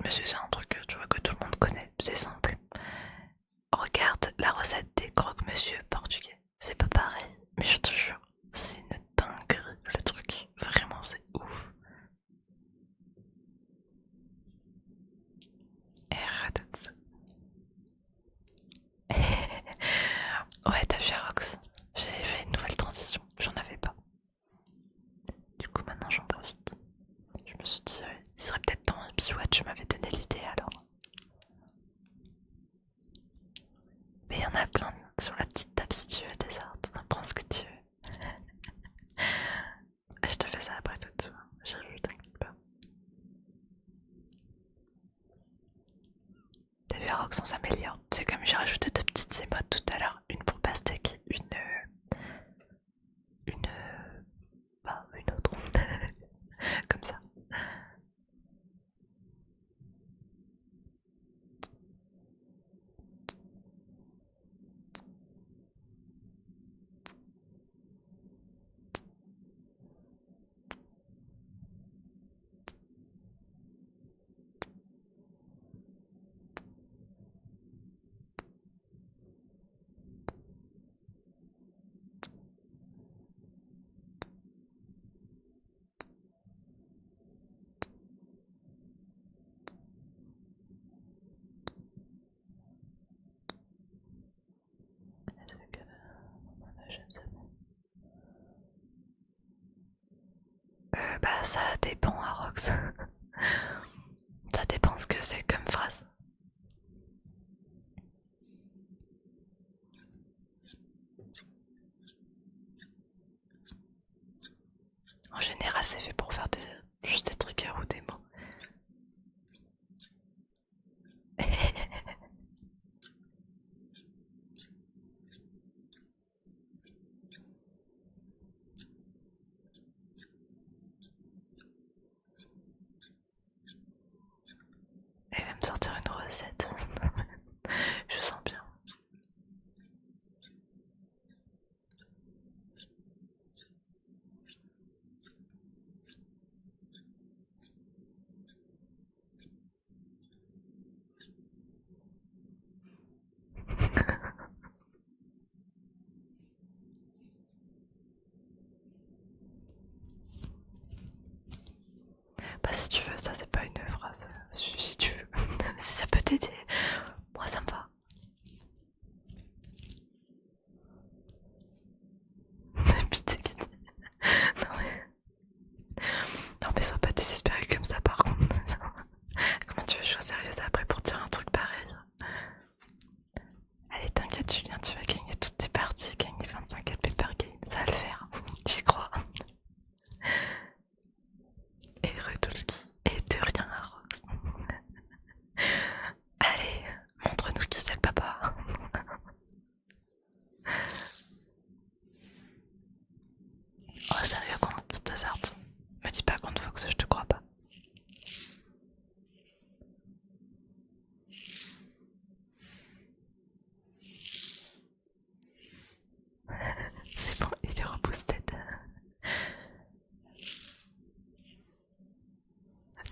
monsieur, c'est un truc tu vois, que tout le monde connaît, c'est simple. Regarde la recette des croque-monsieur portugais. C'est pas pareil, mais je te jure, c'est une dinguerie le truc. Vraiment, c'est ouf. Et ratatouille. Ouais, t'as vu Rox, j'ai fait une nouvelle transition, j'en avais pas. Du coup, maintenant j'en profite. Je me suis dit, il serait peut-être temps, et puis ouais, tu m'avais donné l'idée alors. Mais il y en a plein sur la petite table si tu veux des arts, prends ce que tu veux. Je te fais ça après tout de suite, j'ai vu, t'inquiète pas. T'as vu Rox, on s'améliore. C'est comme j'ai rajouté deux petites émotes tout à l'heure, une pour pastèque et une, une autre. Comme ça. Bah ça dépend à Rox. Ça dépend ce que c'est comme phrase. En général c'est fait pour faire juste des triggers ou des mots. Elle va me sortir une recette. Je sens bien. Bah si tu veux, ça c'est pas une phrase. Si tu veux. Si ça peut t'aider, moi ça me va. Pitié, pitié. Non mais... Non mais sois pas désespéré comme ça par contre. Comment tu veux que je sois sérieuse après pour dire un truc pareil? Allez t'inquiète Julien, tu vas gagner toutes tes parties, gagner 25 LP par game, ça va le faire. J'y crois. Et Redolki, et de rien à Rox. Allez, montre-nous qui c'est le papa. Oh sérieux, comment tu t'hasardes? Me dis pas contre Fox, je te crois pas. C'est bon, il est reboosted.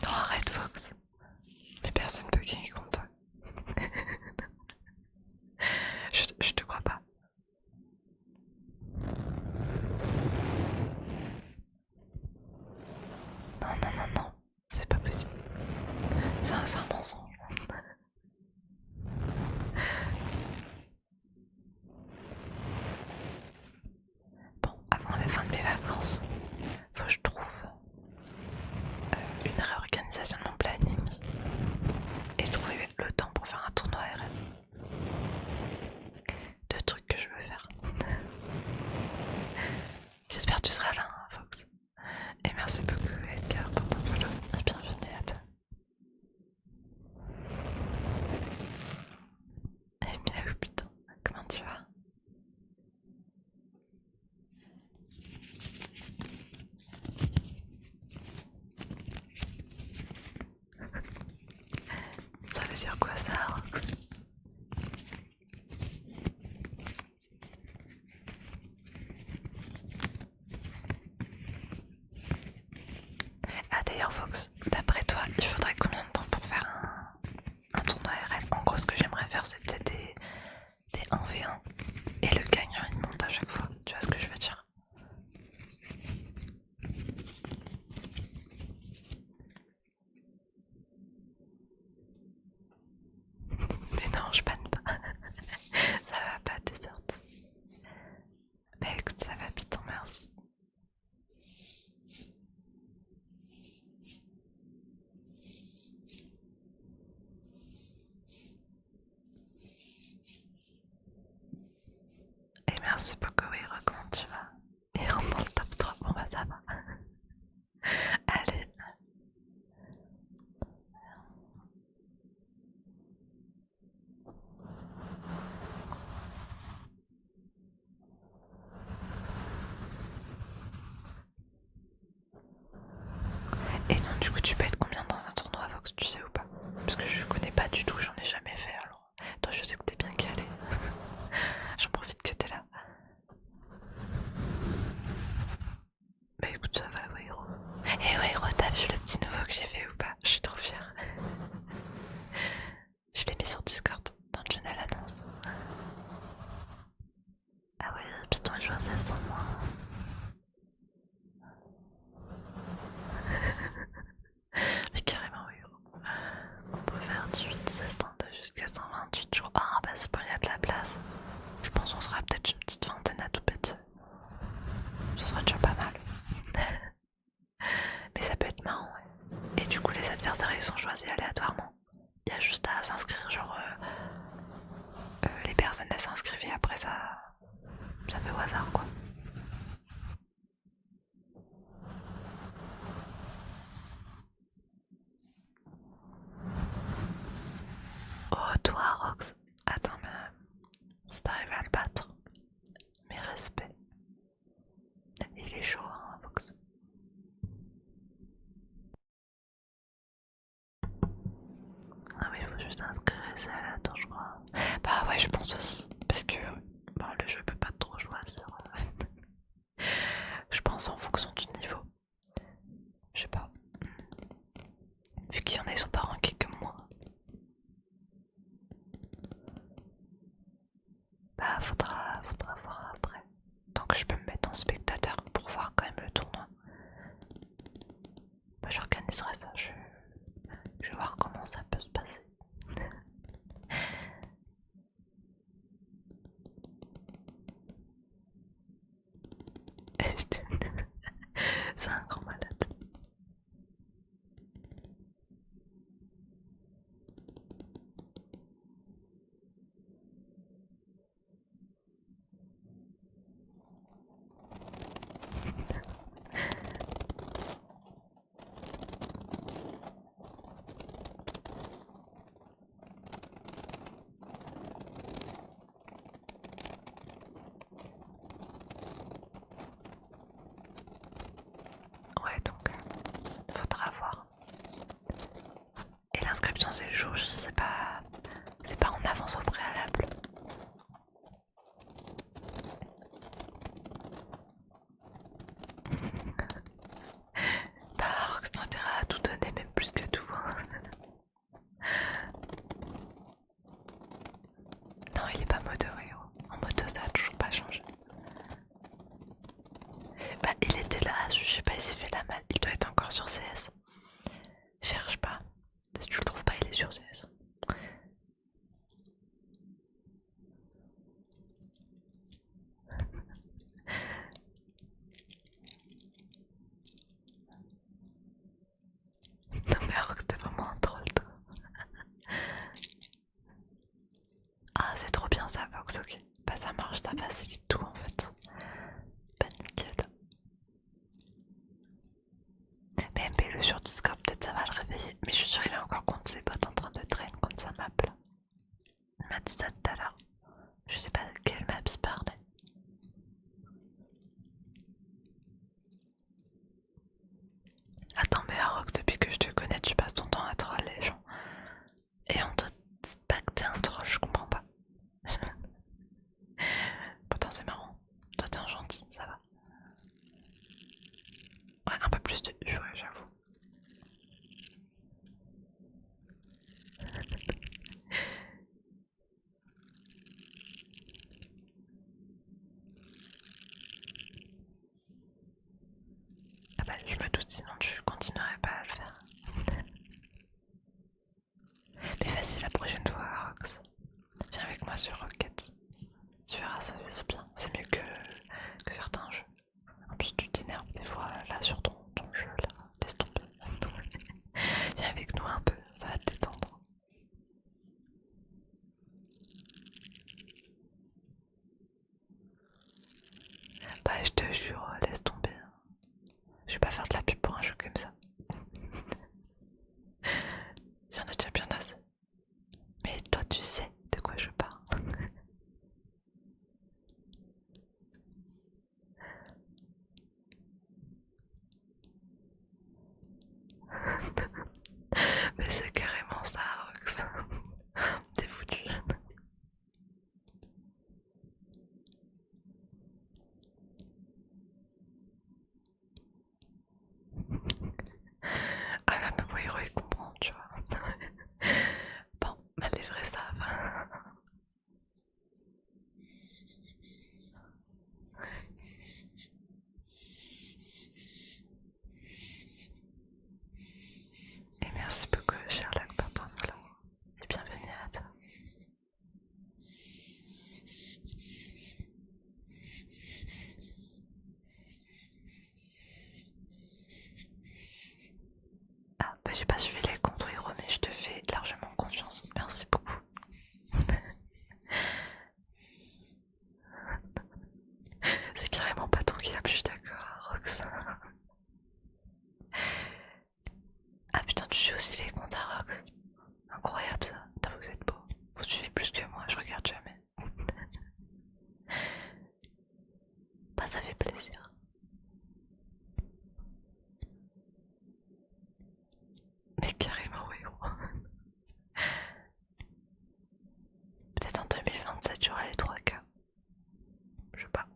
Non, arrête Fox. Mais personne peut gagner contre toi. Je te crois pas. Non, non, non, non. C'est pas possible. C'est un mensonge. Bon, avant la fin de mes vacances, faut que je trouve une réorganisation de mon planning et trouver le temps pour faire un tournoi RM. Deux trucs que je veux faire. J'espère que tu seras là, hein, Fox. Et merci beaucoup Edgar pour ton follow et bienvenue à toi. Eh bien, oh putain, comment tu vas? Ça veut dire quoi ça, Rox? Ah d'ailleurs Fox, d'après toi, il faudrait combien de temps pour faire Du coup, tu peux être combien dans un tournoi Vox, tu sais ou pas? Parce que je connais pas du tout, j'en ai jamais fait alors. Toi, je sais que t'es bien calé. J'en profite que t'es là. Bah écoute, ça va, Wairo. Eh Wairo, t'as vu le petit nouveau que j'ai fait ou pas? Je suis trop fière. Je l'ai mis sur Discord, dans le channel annonce. Ah ouais, Python il joue à 16 sans moi. Mais carrément, Wairo. On peut faire du 8-16-32 jusqu'à 128 jours. Ah bah c'est bon, il y a de la place. Je pense qu'on sera peut-être une petite vingtaine à tout péter. Ce sera déjà pas mal. Mais ça peut être marrant, ouais. Et du coup, les adversaires ils sont choisis aléatoirement. Il y a juste à s'inscrire, genre les personnes elles s'inscrivent et après ça fait au hasard quoi. Oh toi Rox, attends mais si t'arrives à le battre, mes respects. Il est chaud hein Rox. Ah oui il faut juste inscrire et c'est aléatoire je crois. Bah ouais je pense aussi. Parce que bon, le jeu peut pas trop choisir. Je pense en fonction du niveau. Je sais pas. Vu qu'il y en a, ils sont pas rankés comme moi. Bah faudra voir après. Donc je peux me mettre en spectateur pour voir quand même le tournoi. Bah j'organiserai ça, je vais voir comment ça peut se passer. C'est un grand malade. Ouais donc faudra voir. Et l'inscription c'est le jour J, c'est pas en avance au préalable. Bah Rox t'as intérêt à tout donner même plus que tout. Non il est pas moto Hero. En moto ça a toujours pas changé. Bah il était là, je sais pas s'il fait la malle, il doit être encore sur CS. Cherche pas. Si tu le trouves pas il est sur CS. Non mais Rox t'es vraiment un troll toi. Ah c'est trop bien ça Vox, ok. Bah ça marche, ça facilite tout en fait. Bah nickel. Mais MP le sur Discord, peut-être ça va le réveiller. Mais je suis sûre qu'il est encore contre ses potes en train de traîner contre sa map là. Il m'a dit ça tout à l'heure. Je sais pas de quelle map il parlait. Attends mais Arox, depuis que je te connais tu passes ton temps à troll les gens. Et on te dit pas que t'es un troll, je comprends pas. Pourtant c'est marrant. Toi t'es un gentil, ça va. Ouais, un peu plus de U, ouais, j'avoue. Ah bah je me doute, sinon tu continuerais pas à le faire. Mais vas-y la prochaine fois, Arox. Viens avec moi sur Rocket. Tu verras, ça c'est bien. C'est mieux que certains jeux. En plus tu t'énerves des fois là sur ton jeu là. Laisse tomber. Viens avec nous un peu, ça va te détendre. Bah je te jure, laisse tomber. Je vais pas faire de la pub pour un jeu comme ça. J'en ai déjà bien assez. Mais toi tu sais de quoi je parle. Hero il comprend, tu vois. Bon, bah les vrais savent. Et merci beaucoup Sherlock pour ton follow. Et bienvenue à toi. Ah, bah j'ai pas suivi les comptes Hero, mais je te fais largement confiance. Merci beaucoup. C'est carrément pas ton câble, je suis d'accord, Rox. Ah putain, tu suis aussi les comptes à Rox. Incroyable ça. Putain, vous êtes beau. Vous suivez plus que moi, je regarde jamais. Bah ça fait plaisir. Mais carrément oui. Peut-être en 2027 j'aurai les 3K. Je sais pas.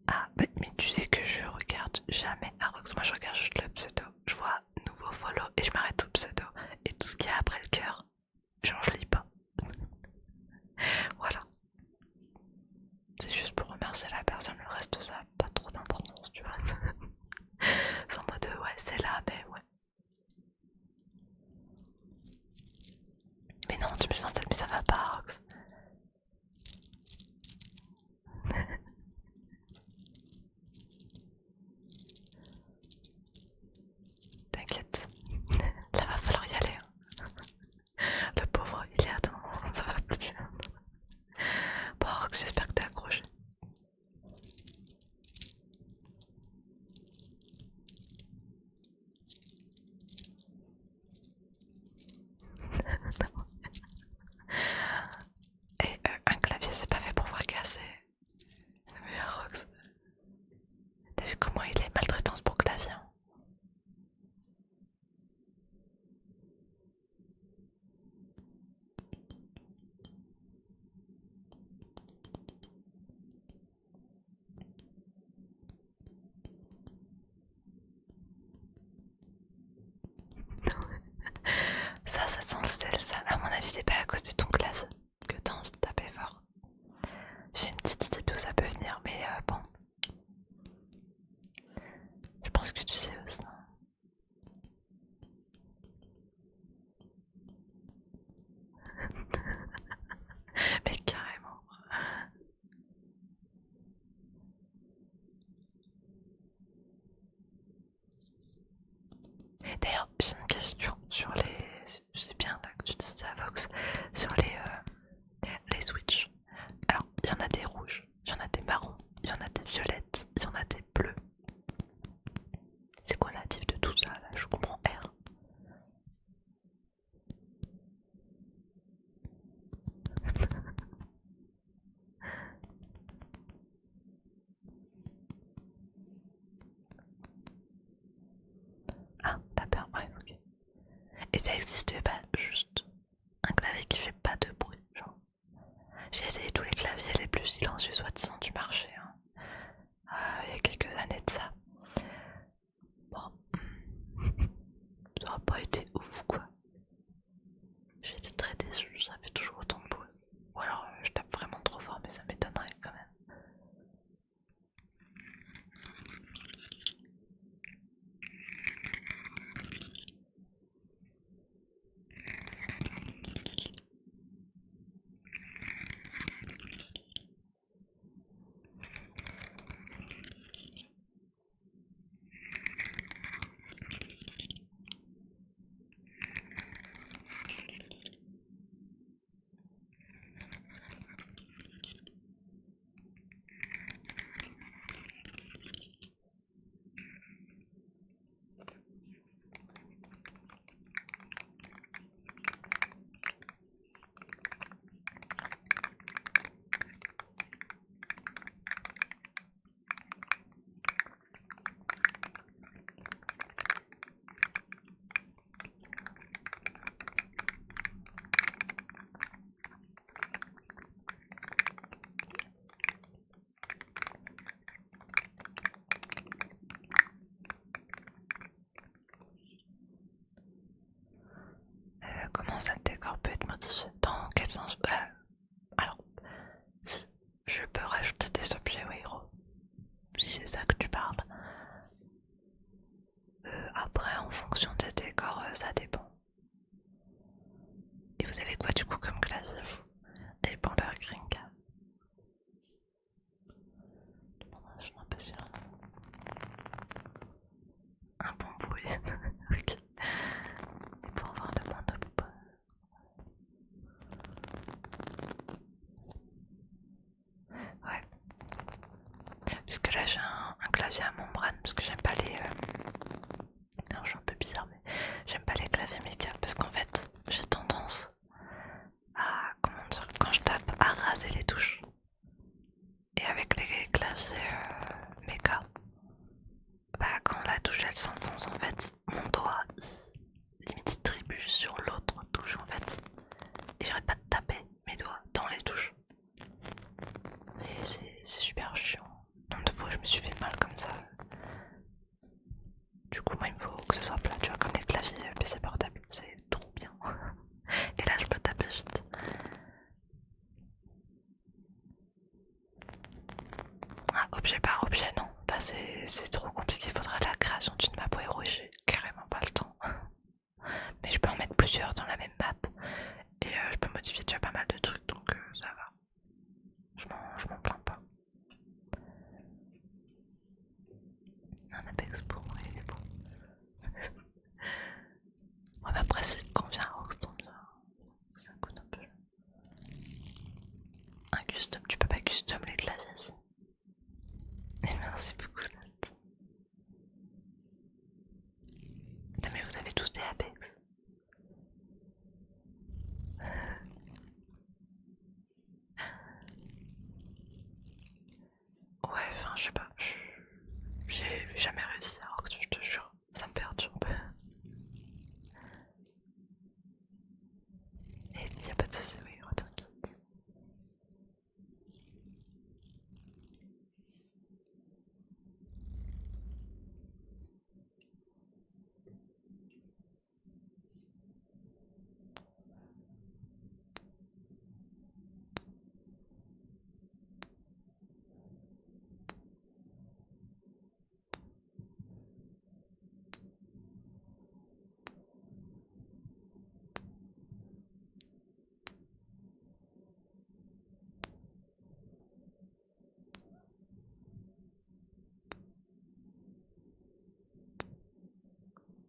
Ah bah, mais tu sais que je regarde jamais Arox. Moi je regarde juste le pseudo. Je vois nouveau follow et je m'arrête au pseudo. Et tout ce qu'il y a après le cœur, genre je lis pas. Voilà. C'est juste pour remercier la personne, le reste ça n'a pas trop d'importance, tu vois. C'est en mode ouais c'est là mais ouais. Mais non 2027 mais ça va pas Arox. T'inquiète. Là va falloir y aller. Le pauvre il est atteint, ça va plus. Bon Arox j'espère que t'es accroché. Et un clavier c'est pas fait pour voir casser. Mais Arox, t'as vu comment il est maltraitance pour clavier hein. Ça sent le sel, ça. À mon avis, c'est pas à cause de ton clavier que t'as envie de taper fort. J'ai une petite idée d'où ça peut venir, mais bon, je pense que tu sais aussi. Mais carrément. D'ailleurs, j'ai une question sur les. C'est bien là que tu dis ça, Vox. Sur les Switch. Alors, il y en a des rouges, il y en a des marrons, il y en a des violettes, il y en a des bleus. C'est quoi la diff de tout ça là? Je comprends R. Ah, t'as peur, ouais, ok. Et ça existe pas juste un clavier qui fait pas de bruit, genre. J'ai essayé tous les claviers les plus silencieux soi-disant du marché, hein. Il y a quelques années de ça. Bon, ça n'a pas été ouf quoi. J'ai été très déçue, ça fait toujours autant de bruit. Ou alors je tape vraiment trop fort, mais ça m'étonnerait quand même. Alors, si je peux rajouter des objets, oui, gros. Si c'est ça que tu parles. Après, en fonction des décors, ça dépend. Et vous avez quoi du coup comme clavier, vous? Et pour leur Dreamcast. Je suis un peu sûre. Un bon bruit. Ok. Et pour avoir le moins de bombes. Ouais. Puisque là j'ai un clavier à membrane, parce que j'aime pas les... Non, je suis un peu bizarre, mais j'aime pas les claviers méca, parce qu'en fait, j'ai tendance à, comment dire, quand je tape, à raser les touches. Et avec les claviers méca, bah quand la touche elle s'enfonce en fait, mon doigt limite il trébuche sur l'autre touche en fait. Et j'arrête pas de taper mes doigts dans les touches. Et c'est super chiant. Nombre de fois je me suis fait mal comme ça. Du coup moi il me faut que ce soit plat, tu vois, comme les claviers PC portable, c'est trop bien. Et là je peux taper vite. Ah, objet par objet, non. Bah c'est trop compliqué, il faudrait la création d'une map au héros, j'ai carrément pas le temps. Mais je peux en mettre plusieurs dans la même map. Et je peux modifier déjà pas mal de trucs, donc ça va. Je m'en plains pas. Un Apex pour moi, il est bon. Ouais, mais après, c'est combien Rockstone ça coûte un peu. Un custom, tu peux pas custom les claviers ici. Et merci beaucoup, Nat. Mais vous avez tous des Apex. Ouais, enfin, je sais pas. J'ai jamais réussi à Rockstone, je te jure. Ça me perturbe. Et y a pas de soucis, oui, t'inquiète.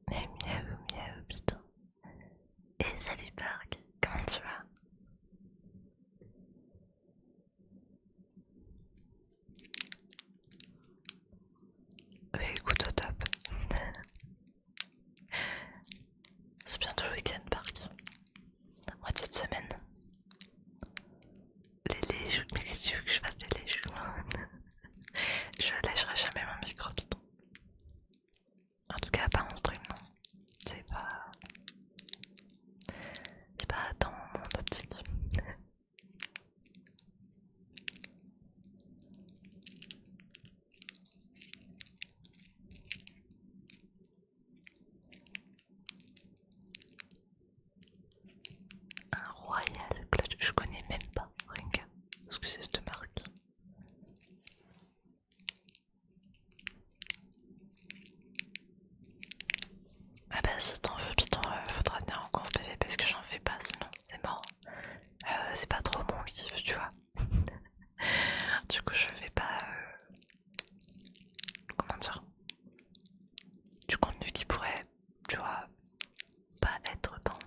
Et miaou, miaou, putain. Et salut Park, comment tu vas? Bah écoute, au top. C'est bientôt le week-end, Park. Moitié de semaine. Les joues, mais qu'est-ce que tu veux que je fasse des joues? Je lâcherai jamais mon micro piton. En tout cas, pas en stream, non. C'est pas. C'est pas dans mon optique. Un Royal Clutch, je connais même pas, Ringa. Est-ce que c'est cette marque? Ah bah si t'en veux Python, faudra tenir en compte PV parce que j'en fais pas sinon c'est mort. C'est pas trop mon kiff, tu vois. Du coup je fais pas... comment dire? Du contenu qui pourrait, tu vois, pas être dans...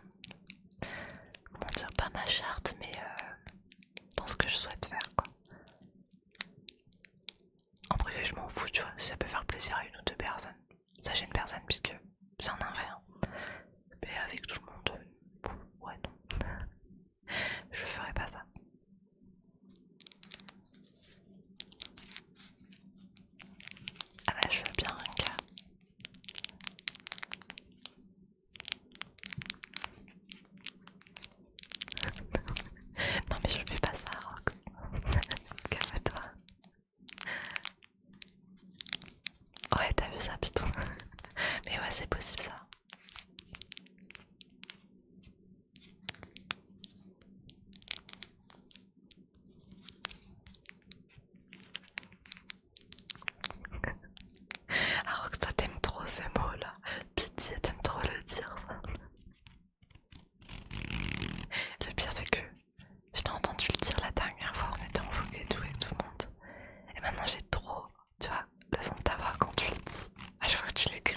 Comment dire? Pas ma charte mais dans ce que je souhaite faire quoi. En privé je m'en fous, tu vois, si ça peut faire plaisir à une ou deux personnes. Ça gêne personne puisque c'est en un rien. Mais avec tout le monde, ouais non. Je ferai pas ça. Ah bah je veux bien un gars. Non mais je fais pas ça Rox. Calme-toi. Ouais t'as vu ça Python. Mais ouais c'est possible ça. ces mots-là. Pitié, t'aimes trop le dire, ça. Le pire, c'est que je t'ai entendu le dire la dernière fois, on était en vogue et tout avec tout le monde. Et maintenant, j'ai trop, tu vois, le son de ta voix quand tu le dis. À chaque fois que tu l'écris,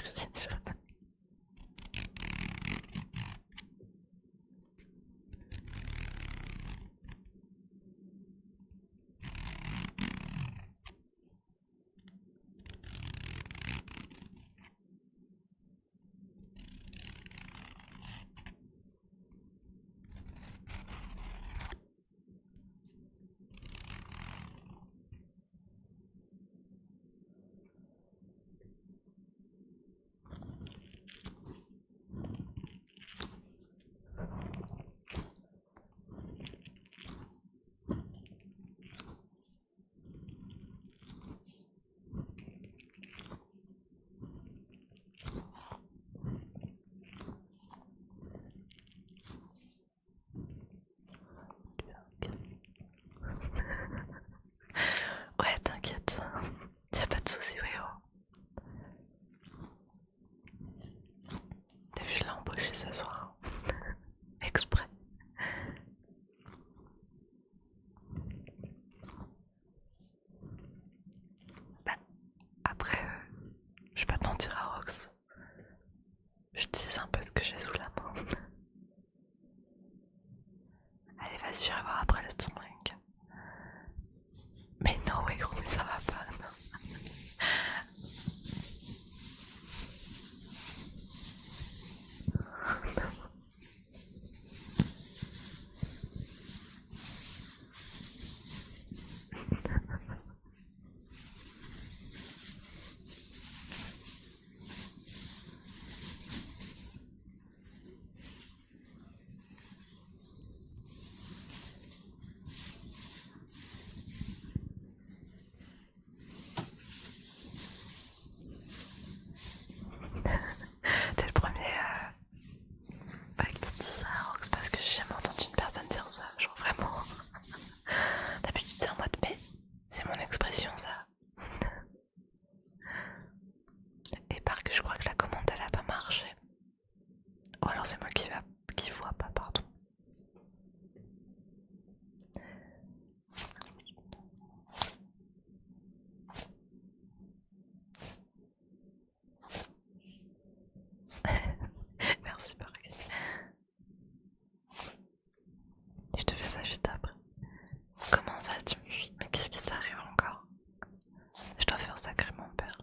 ouais, t'inquiète. Y'a pas de soucis, Wéo. T'as vu, je l'ai embauché ce soir. Exprès. Bah, après, je vais pas te mentir à Rox. J'utilise un peu ce que j'ai sous la main. Allez, vas-y, j'irai voir après le streaming. Mais non, Wéo, mais ça va pas, non. T'es le premier qui dit ça à Rox parce que j'ai jamais entendu une personne dire ça. Genre vraiment. D'habitude, c'est en mode, mais c'est mon expression ça. Et par que je crois que la commande elle a pas marché. Ou alors c'est moi qui vois pas, pardon. Merci Park. Je te fais ça juste après. Comment ça tu me... Mais qu'est-ce qui t'arrive encore? Je dois faire sacrer mon père.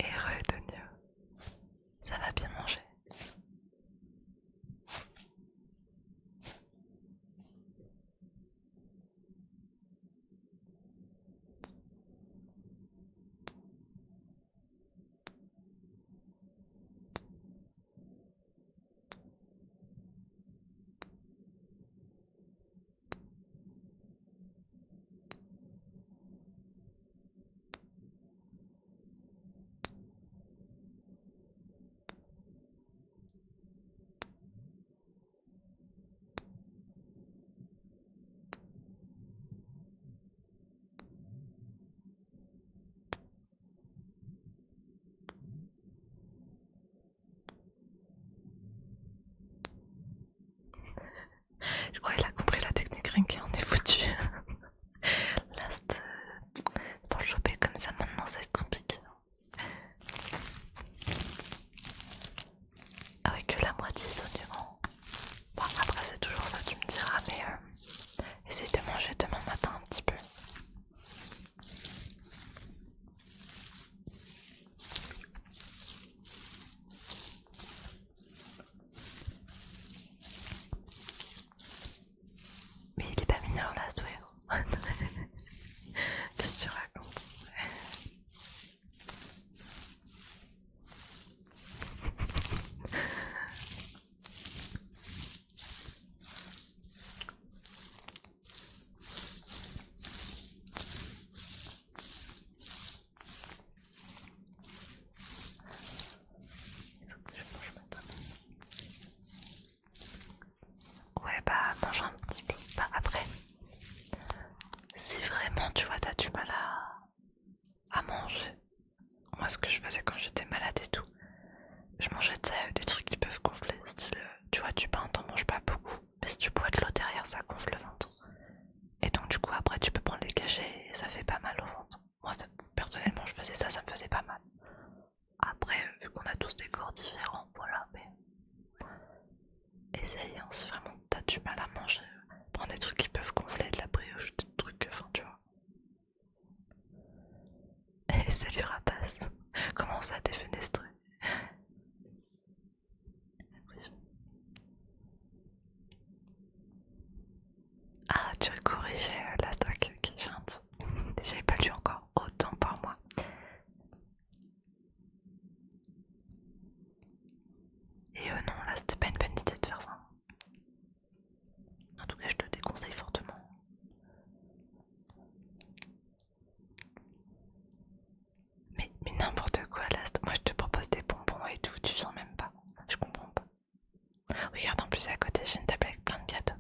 Heureux Donio. Ça va bien manger. Salut rapace. Comment ça t'es fenestré? Ah, tu as corrigé la stock qui chante. J'avais pas lu encore, autant par moi. Et non, là c'était pas une bonne idée de faire ça. En tout cas, je te déconseille fortement. Mais n'importe quoi là, moi je te propose des bonbons et tout, tu sens même pas. Je comprends pas. Regarde en plus à côté, j'ai une table avec plein de cadeaux.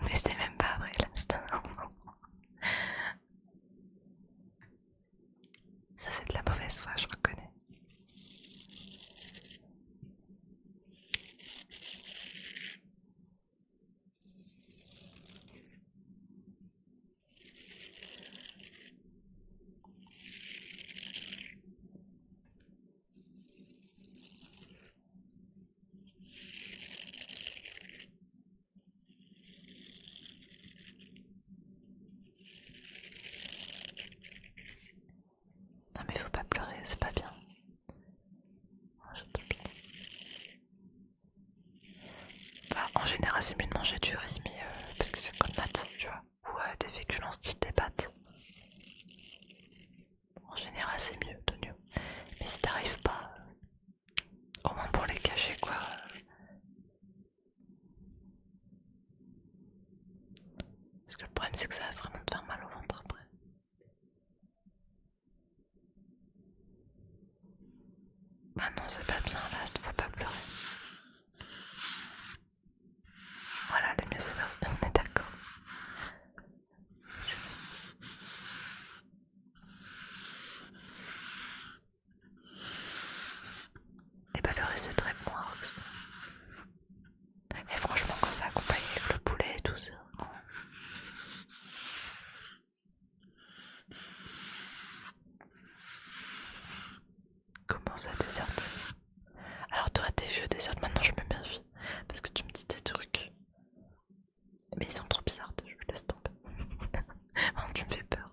Mais c'est même pas vrai là. Ça c'est de la mauvaise foi, je reconnais. Non mais faut pas pleurer, c'est pas bien. Bah, en général c'est mieux de manger du riz, mais parce que c'est comme maths, tu vois. Ou des féculents style des pâtes. En général c'est mieux, de mieux. Mais si t'arrives pas, au moins pour les cacher quoi. Parce que le problème c'est que ça va vraiment te faire mal au ventre après. Bah non c'est pas bien là, faut pas pleurer. Voilà, le mieux c'est là, on est d'accord. Et bah le riz c'est très bon à Rox. Et franchement quand c'est accompagné avec le poulet et tout ça. Comment ça desserte? Alors toi tes jeux dessert, maintenant je me méfie. Parce que tu me dis des trucs. Mais ils sont trop bizarres, je laisse tomber. Vraiment tu me fais peur.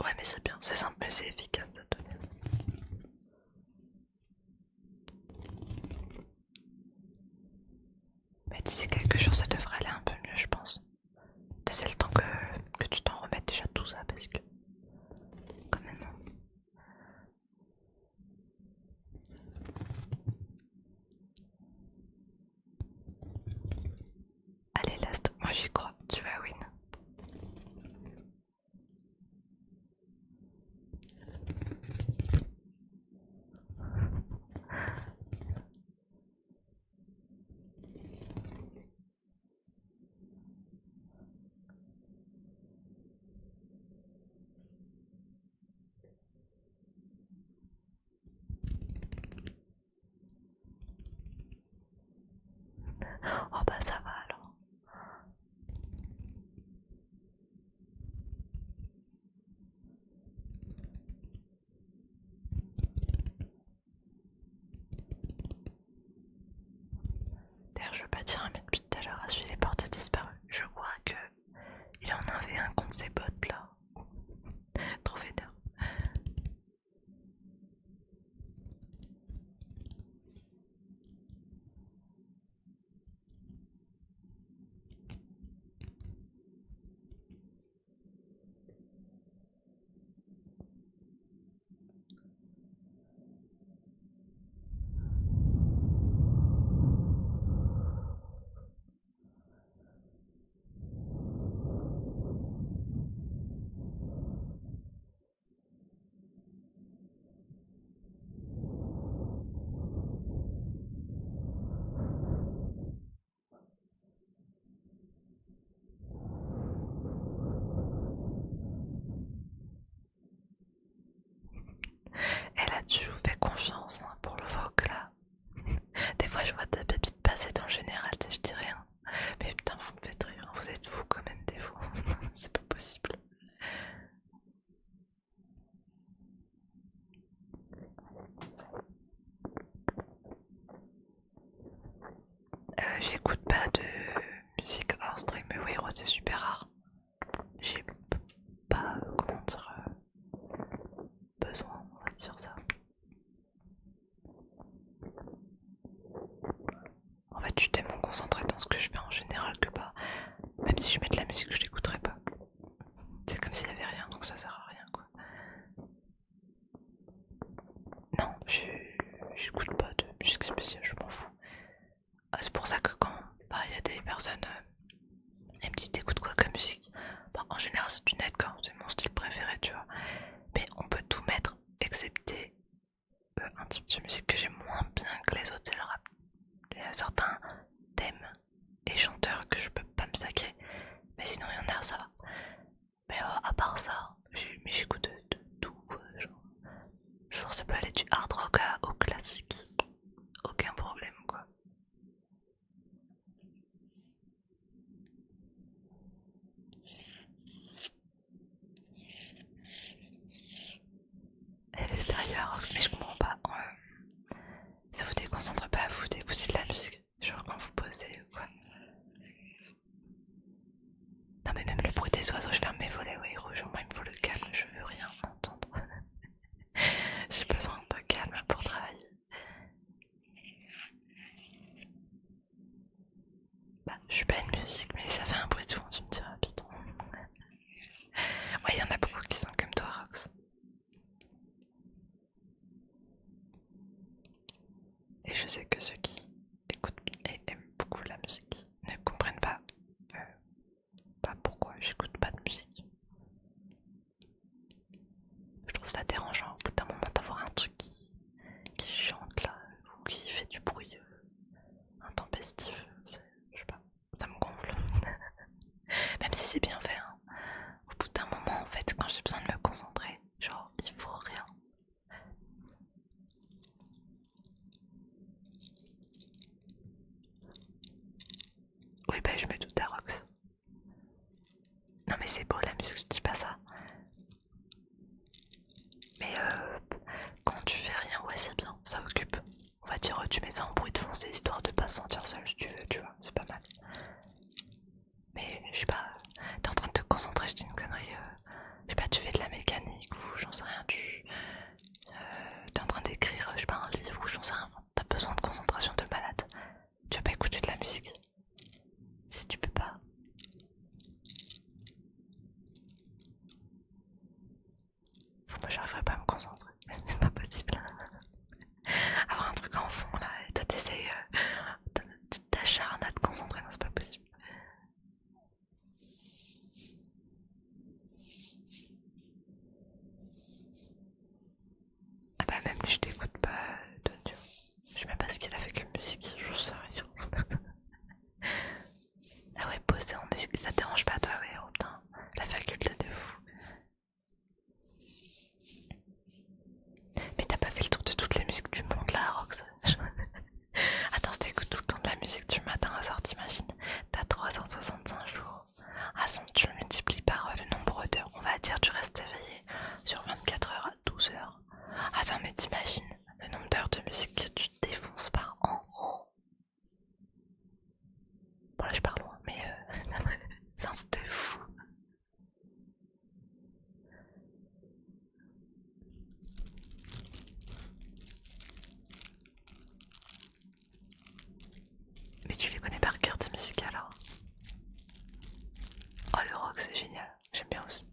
Ouais mais c'est bien, c'est simple mais c'est efficace ça te donne. Mais d'ici quelques jours ça devrait aller un peu mieux je pense. C'est le temps que tu t'en remettes déjà tout ça parce que quand même. Allez last, moi j'y crois, tu vas win. Oh bah ça va alors. D'ailleurs je veux pas dire mais depuis tout à l'heure je les portes disparues. Je crois que il en avait un contre ses bottes là. Trop vénère. Et là-dessus, je vous fais confiance hein, pour le vogue là. Des fois, je vois ta pépite passer dans le général, je dis rien. Mais putain, vous me faites rire, vous êtes fous quand même des fois. C'est pas possible. j'écoute pas de musique hors stream, mais oui, c'est super rare. J'ai pas, comment dire, besoin, on va dire ça. En fait, je suis tellement concentrée dans ce que je fais en général que bah, même si je mets de la musique, je l'écouterai pas. C'est comme s'il y avait rien, donc ça sert à rien quoi. Non, j'écoute pas de musique spéciale, je m'en fous. Ah, c'est pour ça que quand bah, y a des personnes, elles me disent t'écoutes quoi comme musique, bah, en général c'est du netcore, c'est mon style préféré, tu vois. Mais on peut tout mettre, excepté un type de musique que j'aime moins bien que les autres, c'est le rap. Il y a certains thèmes et chanteurs que je peux pas me sacrer, mais sinon il y en a, ça va. Mais à part ça, j'écoute de tout quoi, genre ça peut aller du hard rock au classique, aucun problème quoi. Elle est sérieuse, Rox, mais je comprends pas. Ça vous déconcentre pas vous d'écouter de la musique, genre quand vous posez ou quoi. Non mais même le bruit des oiseaux, je ferme mes volets, oui, rouge, moi il me faut le calme, je veux rien entendre. J'ai besoin de calme pour travailler. Bah, je suis pas une musique, mais ça fait un bruit de fond, tu me diras, putain. Ouais, il y en a beaucoup qui sont comme toi, Rox. Et je sais que ceux qui écoutent et aiment beaucoup la musique ne comprennent pas pourquoi j'écoute pas de musique. Je trouve ça dérangeant au bout d'un moment d'avoir un truc qui chante là, ou qui fait du bruit intempestif. Je sais pas, ça me gonfle. Même si c'est bien fait, hein. Au bout d'un moment, en fait, quand j'ai besoin de me concentrer, genre, il faut rien. Oui, bah, je me doute à Rox. Non, mais c'est beau la musique, je dis pas ça. Mais quand tu fais rien, ouais, c'est bien, ça occupe. On va dire, tu mets ça en bruit de fond, c'est histoire de pas se sentir seul si tu veux, tu vois, c'est pas mal. Mais je sais pas, t'es en train de te concentrer, je dis une connerie. Je sais pas, tu fais de la mécanique ou j'en sais rien, t'es en train d'écrire, je sais pas, un livre ou j'en sais rien. T'as besoin de concentration de malade. Tu vas pas écouter de la musique si tu peux pas. Moi j'arriverai pas à me concentrer, c'est pas possible. Avoir un truc en fond là et toi t'essayes, tu t'acharnes à te concentrer, non c'est pas possible. Ah bah même lui je t'écoute pas, Dondio. Je sais même pas ce qu'il a fait comme musique, je sais rien. Ah ouais, poser en musique, ça te dérange pas toi, ouais, oh putain, la faculté de fou. Mais t'as pas fait le tour de toutes les musiques du monde là, Rox. Attends, si t'écoutes tout le temps de la musique du matin au soir, t'imagines, t'as 365 jours. Ah son, tu multiplies par le nombre d'heures, on va dire tu restes éveillé sur 24 heures à 12 heures. Attends, mais t'imagines le nombre d'heures de musique que tu défonces par an. Bon là je pars loin, mais c'est un truc de fou. Mais tu les connais par cœur tes musiques alors? Oh le rock c'est génial, j'aime bien aussi.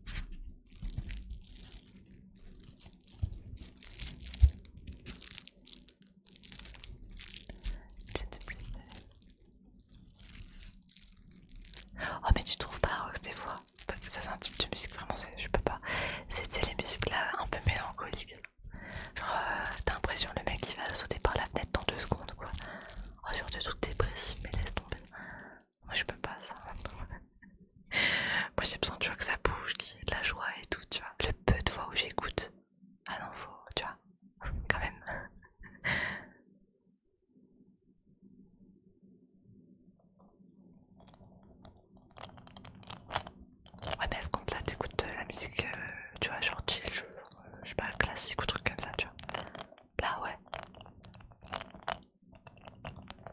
C'est de plus. Oh mais tu trouves pas rock des fois? Ça c'est un type de musique vraiment, je peux pas. C'était les musiques là un peu mélancoliques. Genre t'as l'impression le mec il va sauter par la fenêtre dans 2 secondes quoi. Oh genre de trucs dépressifs mais laisse tomber. Moi je peux pas ça. Moi j'ai besoin tu vois que ça bouge, qu'il y ait de la joie et tout tu vois. Le peu de fois où j'écoute. Ah non faut, tu vois, quand même. Ouais mais est-ce qu'on là t'écoutes de la musique, tu vois genre chill, je sais pas, classique ou truc comme ça tu vois. Là ouais.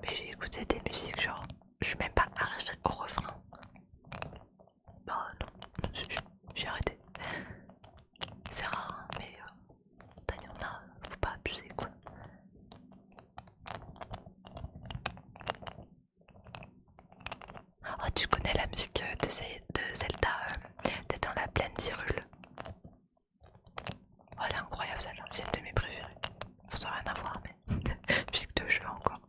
Mais j'ai écouté des musiques genre J'ai arrêté. C'est rare, hein, mais il y en a, faut pas abuser quoi. Oh, tu connais la musique de Zelda, t'es dans la plaine d'Hyrule. Oh, elle est incroyable celle-là, c'est une de mes préférées. Ça n'a rien à voir, mais musique de jeu encore.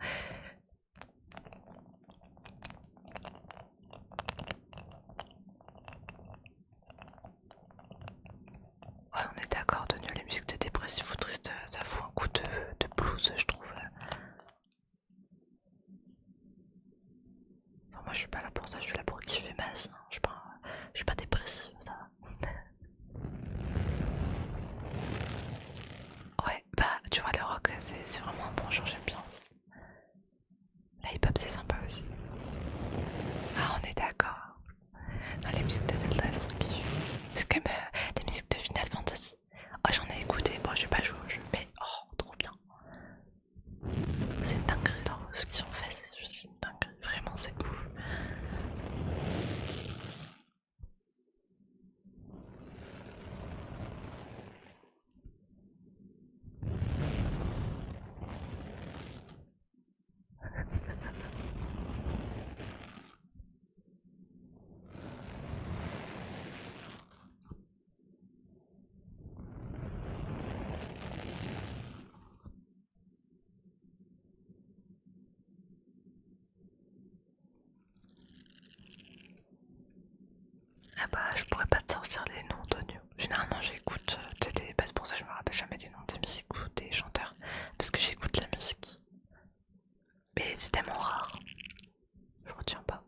Ouais, on est d'accord, de les musiques de dépressif ou triste, ça fout un coup de blues, je trouve. Enfin, moi, je suis pas là pour ça, je suis là pour kiffer ma vie. Hein. Je suis pas dépressive, ça va. Ouais, bah, tu vois, le rock, c'est vraiment un bon genre, j'aime bien aussi. La hip-hop, c'est sympa aussi. Ah, on est d'accord. Non, les musiques de Zelda, elles font kiffer. C'est comme les musiques de Final Fantasy. Oh, j'en ai écouté, bon, j'ai pas joué au jeu, mais oh, trop bien. C'est une dinguerie, là, ce qu'ils ont fait, c'est juste une dinguerie. Vraiment, c'est ouf. Ah bah, je pourrais pas te sortir les noms d'Onio. Généralement, j'écoute, bah, c'est pour ça que je me rappelle jamais des noms des musiques ou des chanteurs. Parce que j'écoute la musique. Mais c'est tellement rare. Je retiens pas.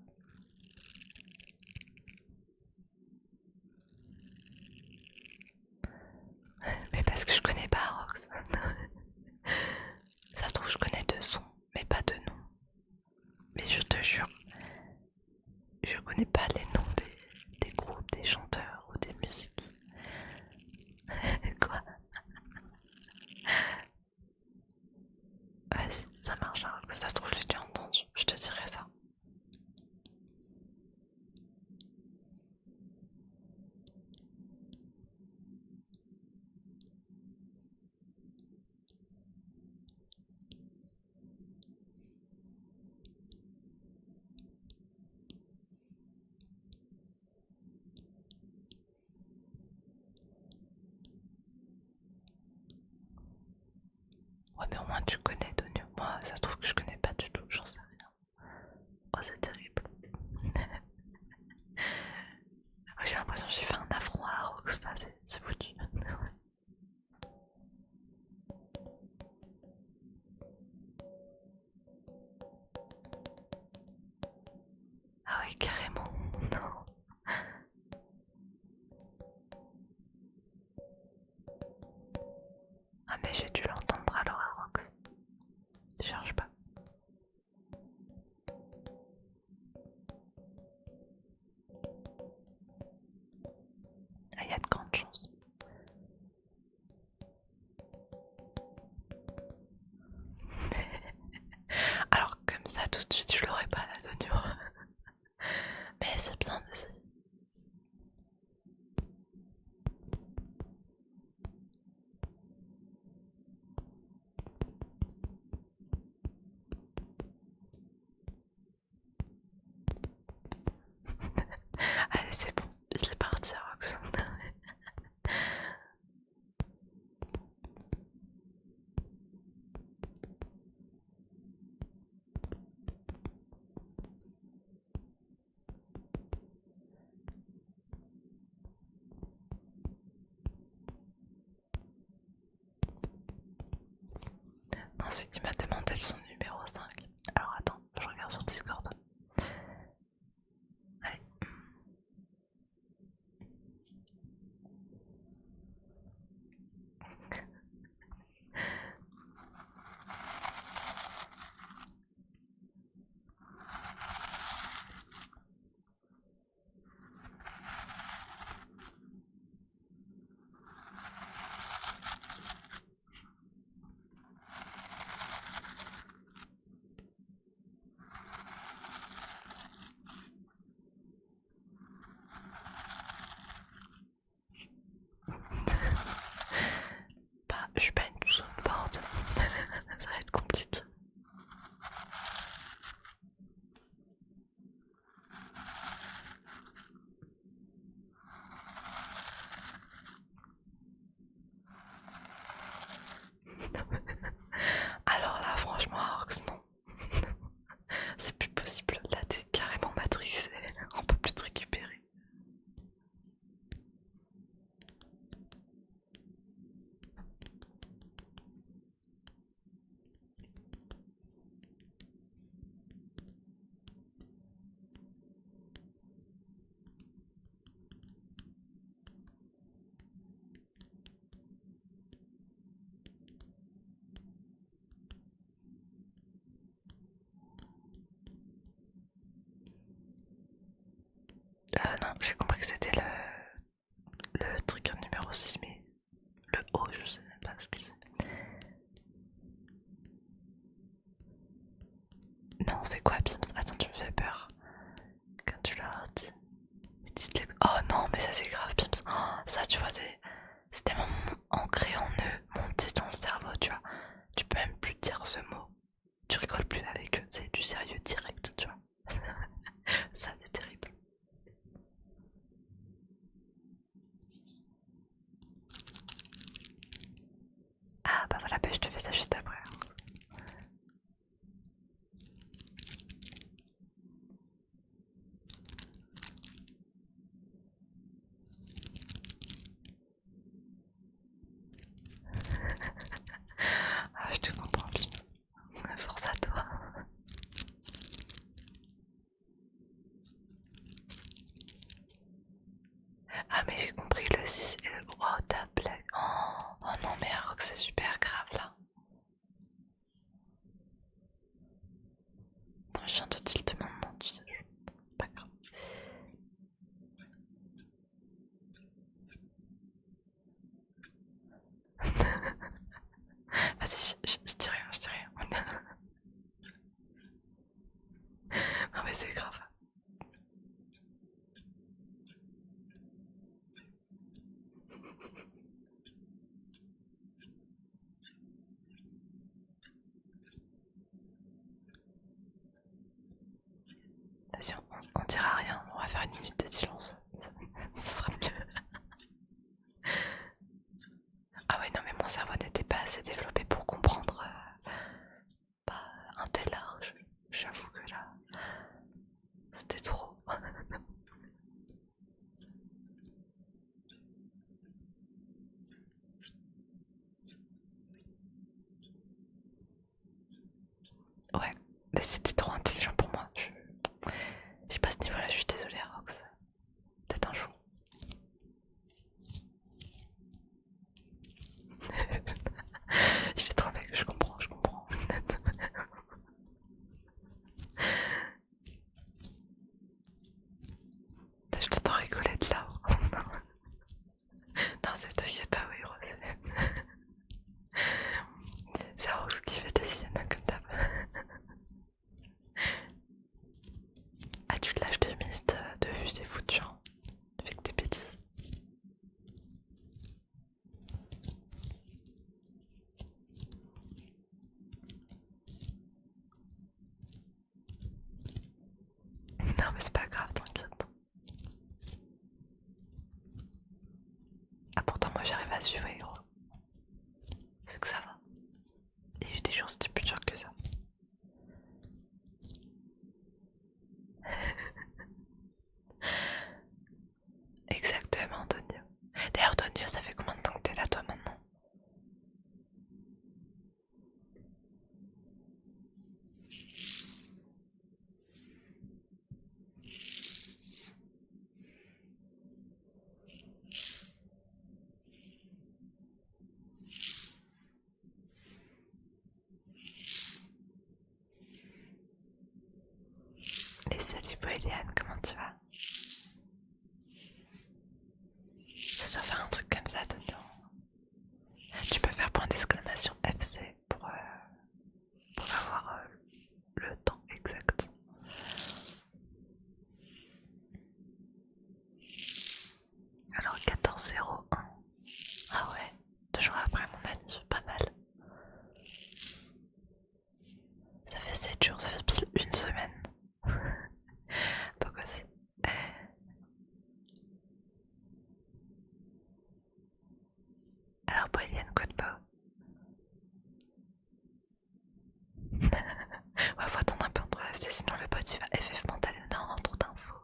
Mais parce que je connais pas Rox. Ça se trouve, je connais deux sons, mais pas de nom. Mais je te jure, je connais pas les noms des groupes, des chanteurs ou des musiques. Quoi? Vas-y, ça marche, hein. Ça se trouve, je l'ai déjà entendu. Je te dirai ça. Ouais, mais au moins tu connais Donio. Moi, ça se trouve que je connais pas du tout, j'en sais rien. Oh, c'est terrible. J'ai l'impression que j'ai fait un affront à Rox, là, c'est foutu. Ah oui, carrément. Non. Ah mais j'ai dû l'entendre alors à Rox. Je cherche pas. Ah, il y a de grandes chances. Alors comme ça tout de suite je l'aurais pas la Donio. Mais c'est bien d'essayer. Allez c'est bon, il est parti à Rox. Non, c'est qu'il m'a demandé son numéro 5. Alors attends, je regarde sur Discord. Allez. c'est grave, Pims. Oh, ça, tu vois, c'est tellement ancré en eux, monté dans le cerveau, tu vois. Tu peux même plus dire ce mot. Tu rigoles plus avec eux, c'est du sérieux direct, tu vois. Ça, c'est terrible. Ah, bah voilà, bah, je te fais ça juste après. Ah, je te comprends, Pims. Force à toi. Ah, mais j'ai compris le 6. Oh, ta blague. Oh non, mais Arox, c'est super grave là. Non, je viens de tilt maintenant, tu sais. C'est pas grave. Vas-y, je dis rien, je dis rien. Non, mais c'est grave. Vas-y, on dira rien. On va faire une minute de silence. Ça sera mieux. Ah ouais, non, mais mon cerveau n'était pas assez développé pour comprendre bah, un tel large. J'avoue que là, c'était trop. Ouais, mais c'était trop intelligent pour moi. J'ai pas ce niveau-là, je suis désolée, Rox. Peut-être un jour. Il fait trop mec, je comprends, je comprends. Je t'entends rigoler de là-haut. Non, c'est t'inquiète pas, oui, Rose. C'est Rox qui fait des siennes comme d'hab. Ah, tu te lâches 2 minutes de vue, c'est foutu, hein. Avec tes bêtises. Non, mais c'est pas grave, t'inquiète. Ah, pourtant, moi j'arrive à suivre, gros. C'est que ça va. Il y a eu des jours, c'était plus dur que ça. Exactement, Tonio. D'ailleurs, Tonio, ça fait combien de temps que t'es là, toi, maintenant? Et salut, Eliane, comment tu vas? Ça doit faire un truc comme ça, Tonio. Tu peux faire point d'exclamation FC pour avoir le temps exact. Alors 14:01. Ah ouais, 2 jours après mon anniv, pas mal. Ça fait 7 jours, ça fait pile une semaine. Beau gosse. Alors Paulienne, quoi de beau? Ouais, faut attendre un peu entre la FC, sinon le bot il va FF mental. Non, trop d'infos.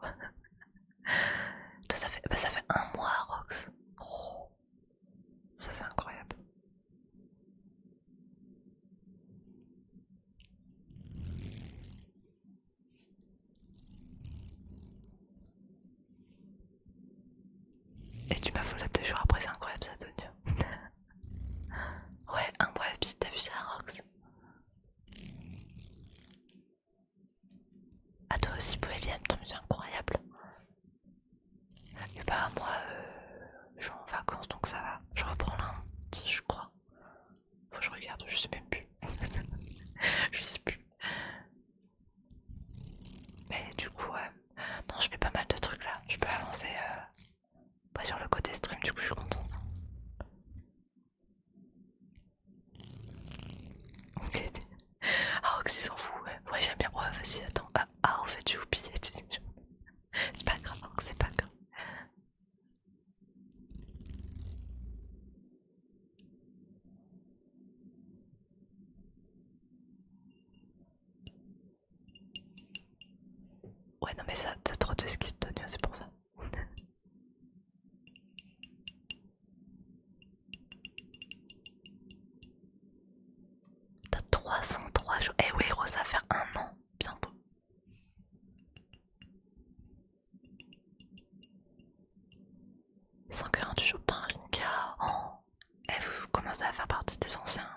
Toi, ça fait un mois, Rox. Oh, ça c'est incroyable. Et tu m'as follow 2 jours après, c'est incroyable ça, Tonio. Ouais, un mois, et puis t'as vu ça, Rox? Ah, toi aussi, Paulienne, ton c'est incroyable. Et bah, moi, je suis en vacances donc ça va. Je reprends lundi, je crois. Faut que je regarde, je sais même plus. Je sais plus. Mais du coup, ouais. Non, je fais pas mal de trucs là. Je peux avancer Pas sur le côté stream, du coup je suis contente. Ok. Ah, Rox il s'en fout, ouais j'aime bien. Ouais, vas-y, attends. En fait j'ai oublié, tu sais. C'est pas grave, Rox, c'est pas grave. Ouais, non, mais ça, t'as trop de skip, Tonio, c'est pour ça. T'as 303 jours. Eh oui, gros, ça va faire un an bientôt. 148 jours, putain, Rinka. Oh. Eh, vous commencez à faire partie des anciens.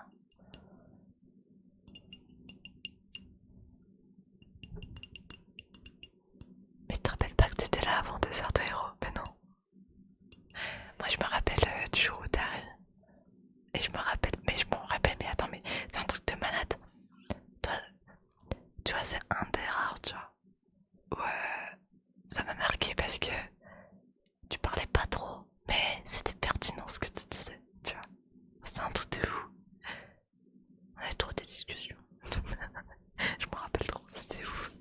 Mais tu te rappelles pas que t'étais là avant Desert Hero? Mais non. Moi, je me rappelle du jour où t'arrives. Et je me rappelle, mais attends, mais c'est un truc de malade. Toi, tu vois, c'est un des rares, tu vois. Ouais, ça m'a marqué parce que tu parlais pas trop, mais c'était pertinent ce que tu disais, tu vois. C'est un truc de fou. On avait trop des discussions. Je me rappelle trop, c'était ouf.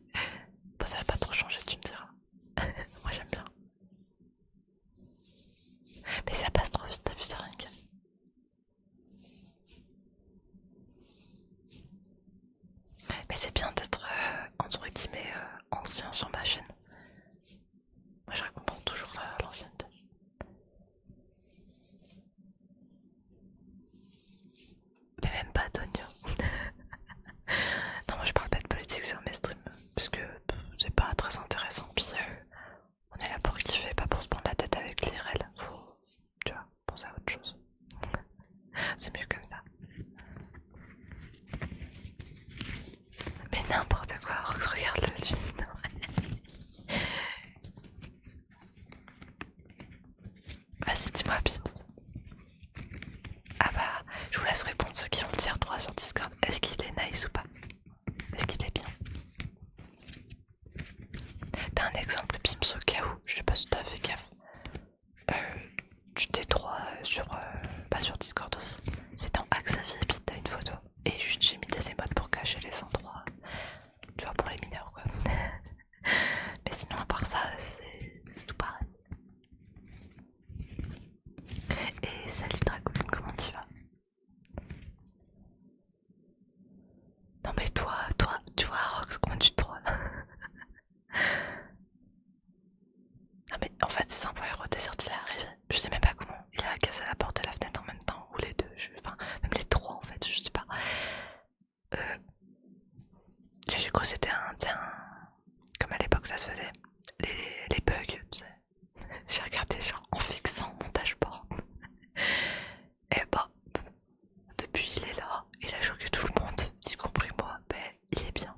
Bon, ça va pas trop changer, tu me diras. Moi j'aime bien. Mais ça passe trop vite, t'as vu ça, Ring? Mais c'est bien d'être, entre guillemets, ancien sur ma chaîne. Moi je récompense toujours l'ancienneté. Mais même pas Tonio. Non, moi je parle pas de politique sur mes streams. Parce que c'est pas très intéressant. Puis on est là pour kiffer, pas pour se prendre la tête avec l'IRL. Faut, tu vois, penser à autre chose. C'est mieux comme ça. Mais n'importe quoi, Rox, regarde-le, lui. Vas-y, dis-moi, Pims. Ah bah, je vous laisse répondre ceux qui ont tier 3 sur Discord. Est-ce qu'il est nice ou pas? Est-ce qu'il est bien? T'as un exemple, Pims, au cas où? Je sais pas si t'as fait gaffe. Tu T3 sur, pas sur Discord aussi. C'est en Axavi et puis t'as une photo. Et juste j'ai mis des émotes pour cacher les endroits. Tu vois, pour les mineurs quoi. Mais sinon, à part ça, c'est tout pareil. Et salut Dragon, comment tu vas? Non mais toi, tu vois Rox, comment tu te trouves? Non mais en fait c'est simple, Hero Desert il est arrivé. Je sais même pas comment. Il a cassé la porte et la fenêtre en même temps. Ou les deux. Enfin, même les trois en fait, je sais pas. J'ai cru que c'était comme à l'époque ça se faisait. Les bugs, tu sais. J'ai regardé genre en fixant mon dashboard. Et bah, depuis il est là. Il a choqué tout le monde, y compris moi. Ben, il est bien.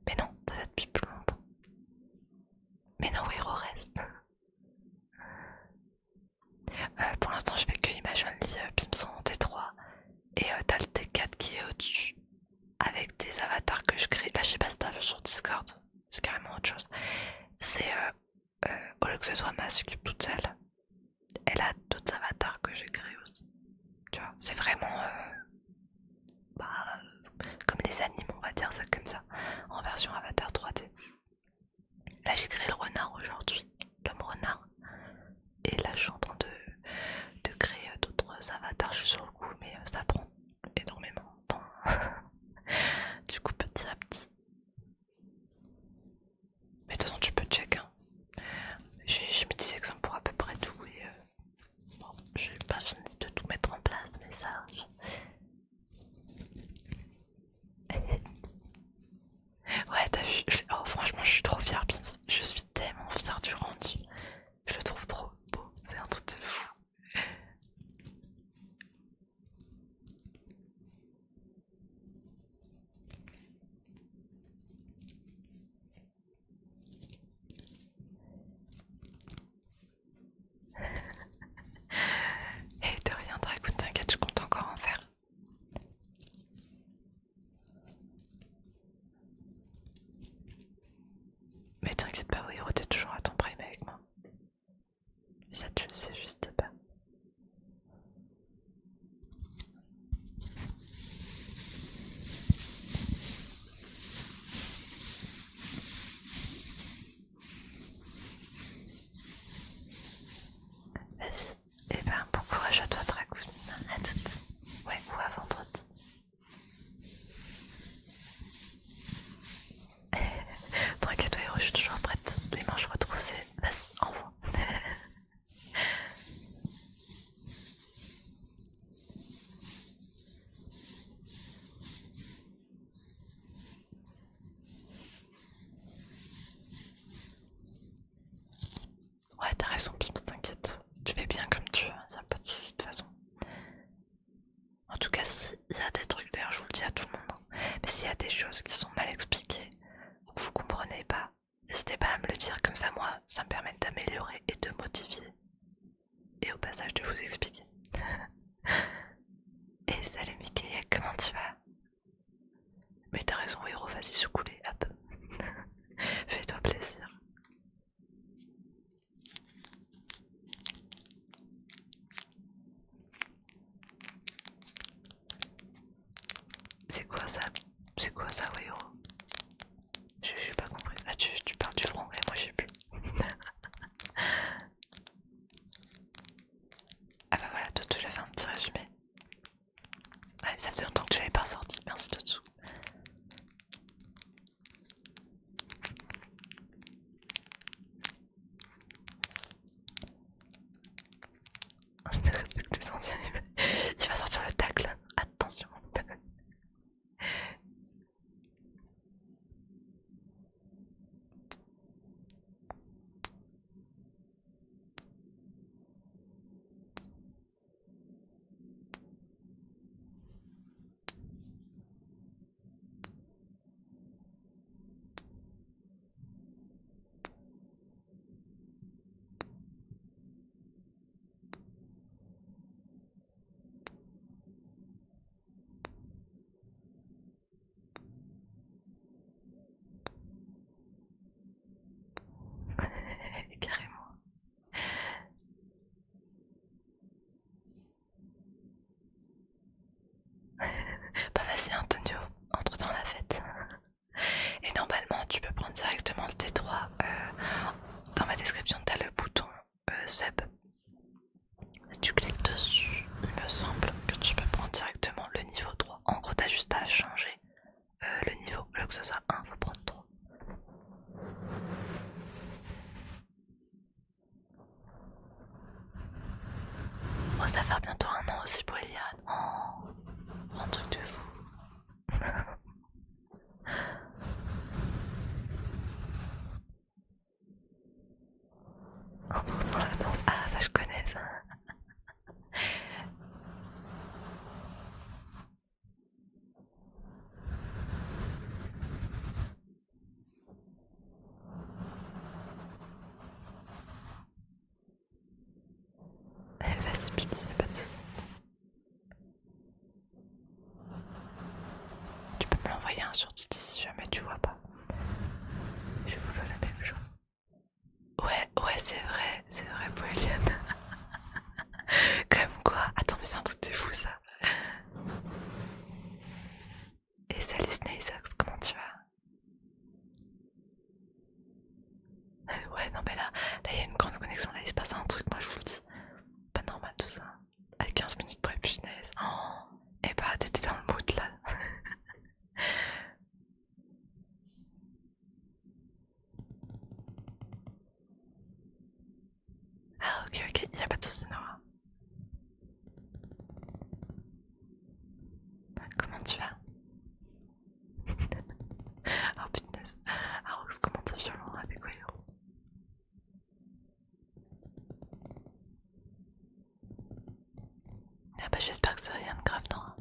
Mais non, t'es là depuis plus longtemps. Mais non, Hero reste. Pour l'instant, je fais que image only Pimson en T3. Et t'as le T4 qui est au-dessus. Avec des avatars que je crée. Là, je sais pas si t'as vu sur Discord. C'est carrément autre chose. C'est au lieu que ce soit ma s'occupe toute seule, elle a d'autres avatars que j'ai créés aussi. Tu vois, c'est vraiment bah, comme les animes, on va dire ça comme ça, en version avatar 3D. Là, j'ai créé le renard aujourd'hui, l'homme renard. Et là, je suis en train de créer d'autres avatars. Je suis sur le coup, mais ça prend énormément de temps. Du coup, petit à petit. Mais de toute façon, tu peux check. Hein. J'ai mis des exemples pour à peu près tout. Et bon, j'ai pas fini de tout mettre en place, mais ça. Ouais, t'as vu. Oh, franchement, je suis trop fière, Pims. Je suis tellement fière. raison, Pims, t'inquiète. Tu fais bien comme tu veux, y'a pas de soucis de toute façon. En tout cas, s'il y a des trucs, d'ailleurs, je vous le dis à tout le monde, hein, mais s'il y a des choses qui sont mal expliquées ou que vous comprenez pas, n'hésitez pas à me le dire, comme ça, moi, ça me permet d'améliorer et de motiver. Et au passage, de vous expliquer. Et salut Mickey, comment tu vas? Mais t'as raison, héros, vas-y, secoue-les, hop. Fais-toi plaisir. C'est quoi ça? C'est quoi ça, ouais, héros? J'ai pas compris. Ah, tu parles du front, et moi j'ai plus. Ah bah voilà, toi tu l'as fait un petit résumé. Ouais, ça faisait longtemps que tu l'avais pas sorti, merci de dessous. C'était respecté les anciens. Il va sortir le tacle, attention. Carrément. Bah vas-y Antonio, entre dans la fête. Et normalement tu peux prendre directement le T3. Dans ma description t'as le bouton sub. Si tu cliques dessus, il me semble que tu peux prendre directement le niveau 3. En gros t'as juste à changer le niveau. Au lieu que ce soit 1, faut prendre 3. Oh, ça va faire bientôt un an aussi pour Eliane. Oh, un truc de fou. En dansant la danse. Ah, ça je connais ça. Vas-y, Pips, y'a pas de soucis. Tu peux me l'envoyer un sur Titi si jamais tu vois pas. Je vous fais la même chose. Ouais, c'est vrai pour Eliane. Comme quoi, attends, mais c'est un truc de fou ça. Et salut Snakesox, comment tu vas? Ouais, non mais là, il y a une grande connexion, là il se passe un truc, moi je vous le dis. Pas normal tout ça. À 15 minutes près, punaise. Oh, et bah t'étais dans le mood là. Ah ok, y'a pas de soucis Nora. Comment tu vas? Oh punaise. Ah Rox, comment t'es violent avec quoi héros? Ah bah j'espère que c'est rien de grave Nora.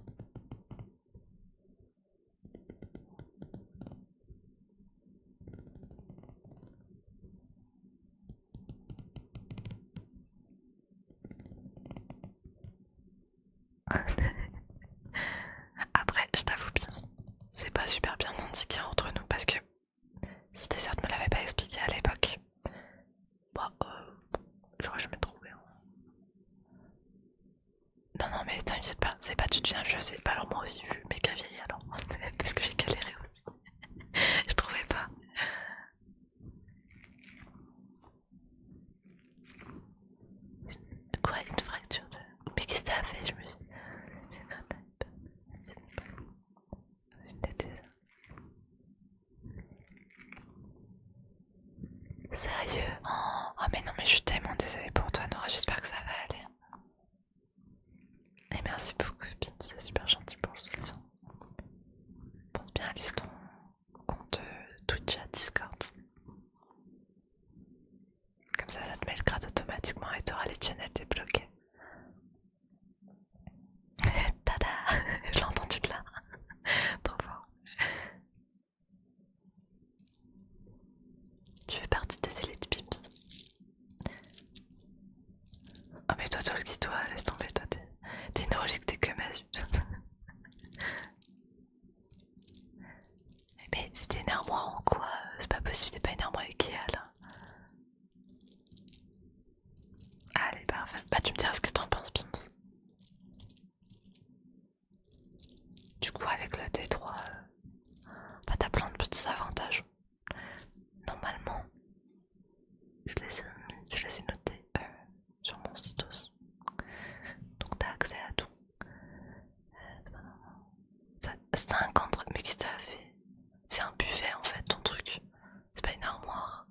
Après, je t'avoue bien, c'est pas super bien indiqué entre nous parce que si Dessert me l'avait pas expliqué à l'époque, bah j'aurais jamais trouvé. Hein. Non, non, mais t'inquiète pas, c'est pas tu deviens vieux, c'est pas alors moi aussi je suis méga vieille alors. Parce que j'ai galéré aussi. Je trouvais pas. Quoi, une fracture de. Mais qu'est-ce que t'as fait? Je me suis. Sérieux? Oh mais non mais je suis tellement désolée pour toi Nora, j'espère que ça va aller. Et merci beaucoup Pim, c'est super gentil pour le soutien. Pense bien à lire ton compte Twitch à Discord. Comme ça te met le grade automatique. automatiquement et t'auras les channels débloqués. Tada. Je l'ai entendu de là. Trop fort. Tu fais partie des élites Pips. Oh mais toi Tolki, toi, laisse tomber, toi t'es une relique, t'es que ma zut. Mais c'était une armoire en quoi? C'est pas possible, c'est pas une armoire Ikea là. Allez, parfait. Bah tu me diras ce que t'en penses, Pims. Du coup avec le T3, bah t'as plein de petits avantages. Normalement, je les ai notés sur mon site aussi. Donc t'as accès à tout. 50, mais qu'est-ce que t'as fait? C'est un buffet en fait ton truc. C'est pas une armoire.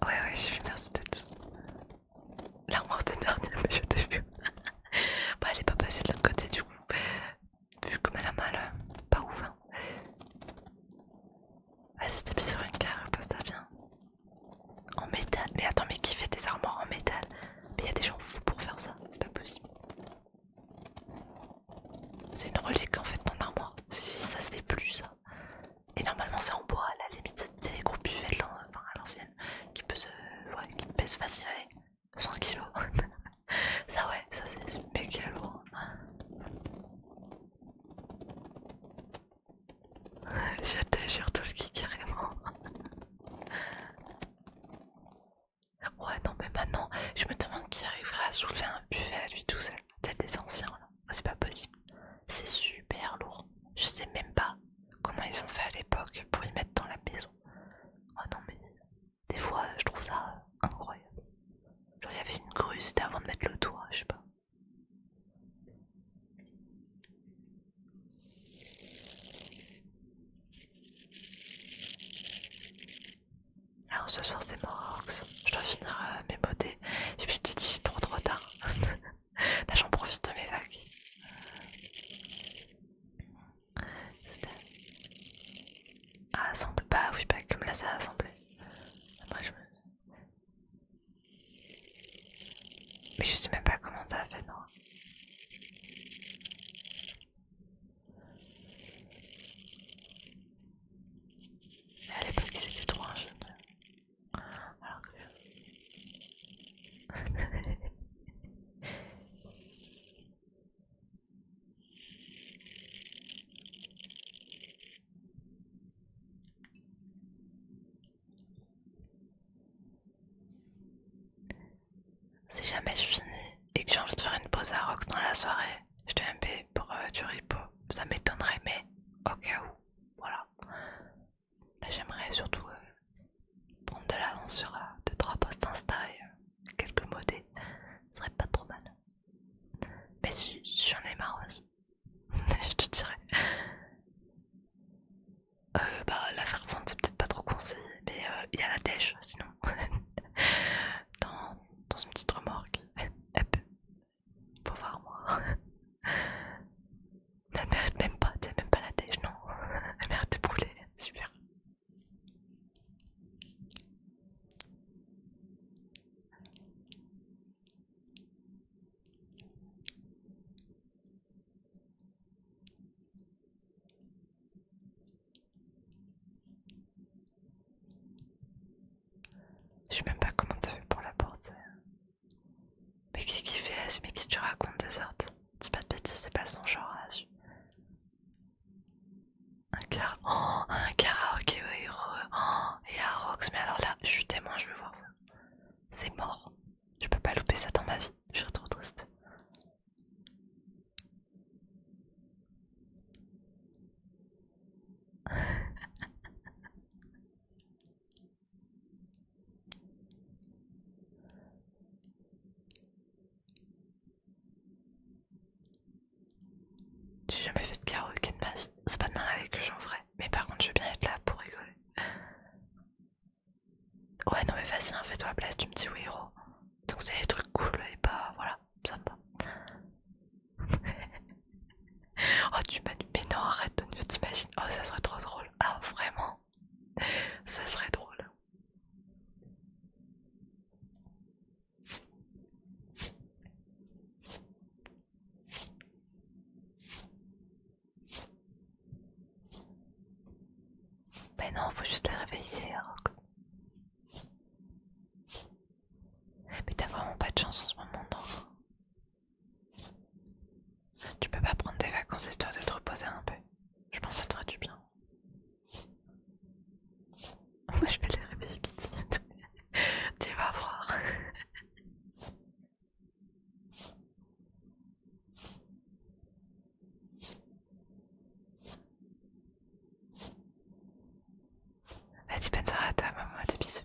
Ouais, j'ai vu, merci d'être. L'armoire de dernier, mais je t'ai vu. Bah, elle est pas passée de l'autre côté du coup. Vu comme elle a mal, pas ouf. Hein. Vas-y, t'es sur une carre, pose-toi bien. En métal. Mais attends, mais qui fait des armoires en métal? Mais y a des gens fous pour faire ça, c'est pas possible. C'est une relique en fait, ton armoire. Ça se fait plus ça. Et normalement, c'est en bois à la limite. C'est les gros buffets enfin, à l'ancienne qui qui pèsent facile avec 100 kilos. Ça, ouais, ça c'est méga lourd. Je te jure, tout le qui carrément. Ouais, non, mais maintenant, je me demande qui arriverait à soulever un buffet à lui tout seul. C'est des anciens là. C'est pas possible. C'est super lourd. Je sais même pas comment ils ont fait à l'époque pour y mettre dans la maison. Oh non, mais des fois, je trouve ça incroyable. Genre, il y avait une grue, c'était avant de mettre le toit, je sais pas. Alors ce soir c'est Morox, je dois finir mes modés. Et puis je te dis trop tard. Là j'en profite de mes vagues. À assembler. Bah oui, bah comme là c'est à assembler. Après je me... Mais je sais même pas comment t'as fait, non. Mais à l'époque ils étaient trop ingénieux. Alors que... Si jamais je finis et que j'ai envie de faire une pause à Rox dans la soirée, je te MP pour du repo. Ça m'étonnerait, mais au cas où, voilà. Là j'aimerais surtout prendre de l'avance sur 2-3 posts Insta et quelques modés. Ce serait pas trop mal. Mais si j'en ai marre aussi, je te dirais. Bah la faire fondre c'est peut-être pas trop conseillé, mais il y a la dèche sinon. dans une petite remorque. Faut voir moi. Elle mérite même pas, t'es même pas la dèche, non. Elle mérite de brûler, super. Je sais même pas comment t'as fait pour la porter. Mais qu'est-ce qu'il fait Azu? Mais qu'est-ce que tu racontes des sortes? Dis pas de bêtises, c'est pas son genre Azu. Un karaoké, oui, et à Rox, mais alors là, je suis témoin, je veux voir ça. C'est mort. Je peux pas louper ça dans ma vie, je suis trop triste. J'ai jamais fait de karaoké de ma vie. C'est pas demain avec que j'en ferai. Mais par contre, je veux bien être là pour rigoler. Ouais, non, mais vas-y, hein, fais-toi la place, tu me dis oui, héros. Donc c'est des trucs cool et pas, voilà, sympa. Oh, mais non, arrête de nous t'imagines. Oh, ça serait trop drôle. Ah, vraiment, ça serait drôle. Mais non, faut juste les réveiller, Rox. Mais t'as vraiment pas de chance en ce moment, non? Tu peux pas prendre des vacances histoire de te reposer un peu. Je pense que ça te fera du bien. Moi, je vais les réveiller, Kitty. Tu vas voir. Vas-y, bonne soirée à toi, maman, des bisous.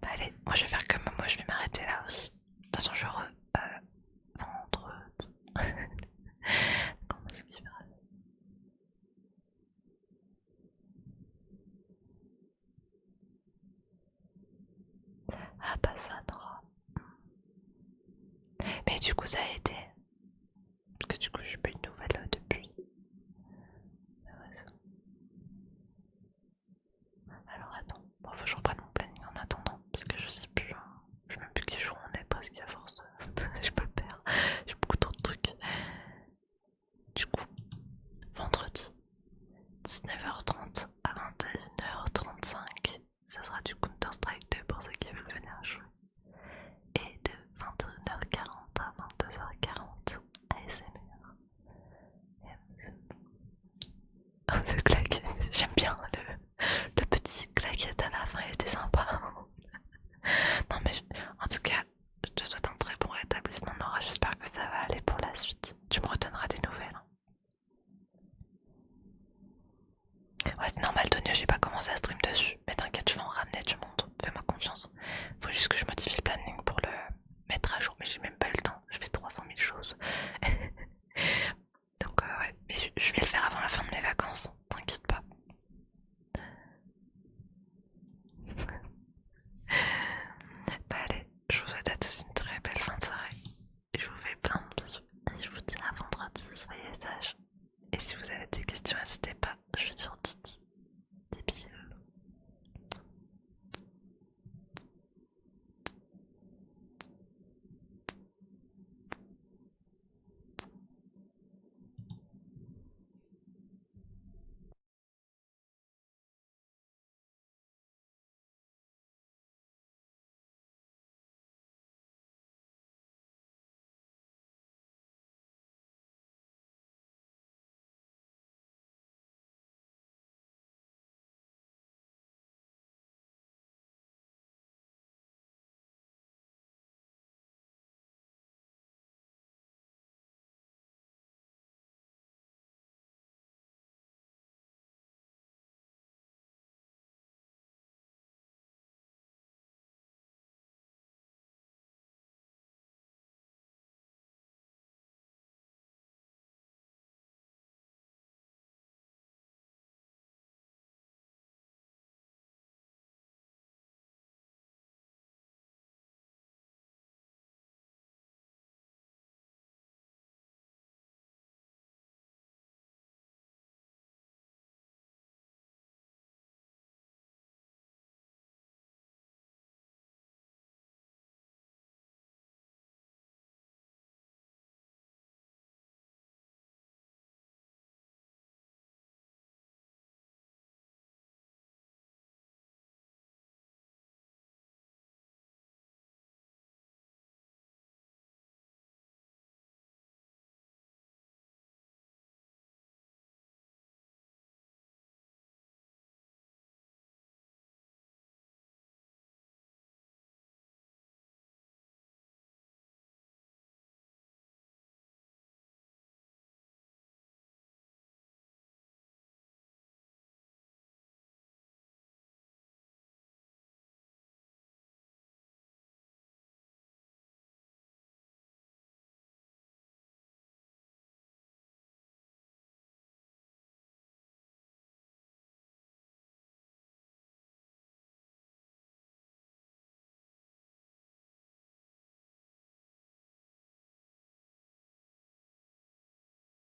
Bah, allez, moi je vais faire comme moi, je vais m'arrêter là aussi. De toute façon, je vendredi. Comment est-ce que tu verras? Ah, pas ça, Nora. Mais du coup, ça a été. Parce que du coup, j'ai pas eu de nouvelles depuis. Ah ouais, ça. Alors attends, bon, faut que je reprenne mon planning en attendant. Parce que je sais plus. Je sais même plus quel jour on est presque à force de. Je peux le perdre. J'ai beaucoup trop de trucs. Du coup, vendredi, 19h30 à 21h35. Ça sera du Counter-Strike 2 pour ceux qui veulent venir jouer. Et de 21h40 à 22h40 ASMR. Oh, ce claquette, j'aime bien le petit claquette à la fin, il était sympa. Non mais en tout cas, je te souhaite un très bon rétablissement, Nora, j'espère que ça va aller pour la suite. Tu me redonneras des nouvelles. Hein. Ouais, c'est normal, Tonio, j'ai pas commencé à stream dessus. Mais t'inquiète, je vais en ramener du monde. Fais-moi confiance. Faut juste que je me